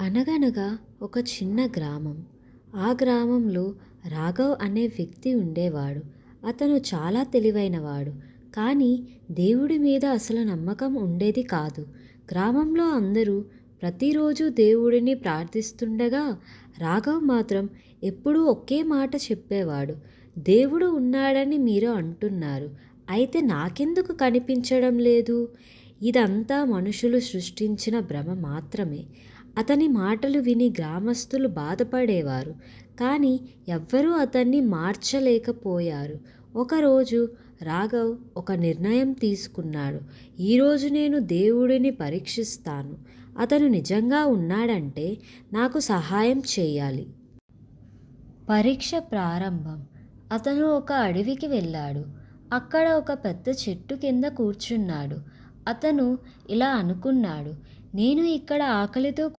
అనగనగా ఒక చిన్న గ్రామం. ఆ గ్రామంలో రాఘవ్ అనే వ్యక్తి ఉండేవాడు. అతను చాలా తెలివైనవాడు. కానీ దేవుడి మీద అసలు నమ్మకం ఉండేది కాదు. గ్రామంలో అందరూ ప్రతిరోజు దేవుడిని ప్రార్థిస్తుండగా రాఘవ్ మాత్రం ఎప్పుడూ ఒకే మాట చెప్పేవాడు. దేవుడు ఉన్నాడని మీరు అంటున్నారు. అయితే నాకెందుకు కనిపించడం లేదు? ఇదంతా మనుషులు సృష్టించిన భ్రమ మాత్రమే. అతని మాటలు విని గ్రామస్తులు బాధపడేవారు. కానీ ఎవ్వరూ అతన్ని మార్చలేకపోయారు. ఒకరోజు రాఘవ్ ఒక నిర్ణయం తీసుకున్నాడు. ఈరోజు నేను దేవుడిని పరీక్షిస్తాను. అతను నిజంగా ఉన్నాడంటే నాకు సహాయం చేయాలి. పరీక్ష ప్రారంభం. అతను ఒక అడవికి వెళ్ళాడు. అక్కడ ఒక పెద్ద చెట్టు కింద కూర్చున్నాడు. అతను ఇలా అనుకున్నాడు, నేను ఇక్కడ ఆకలితో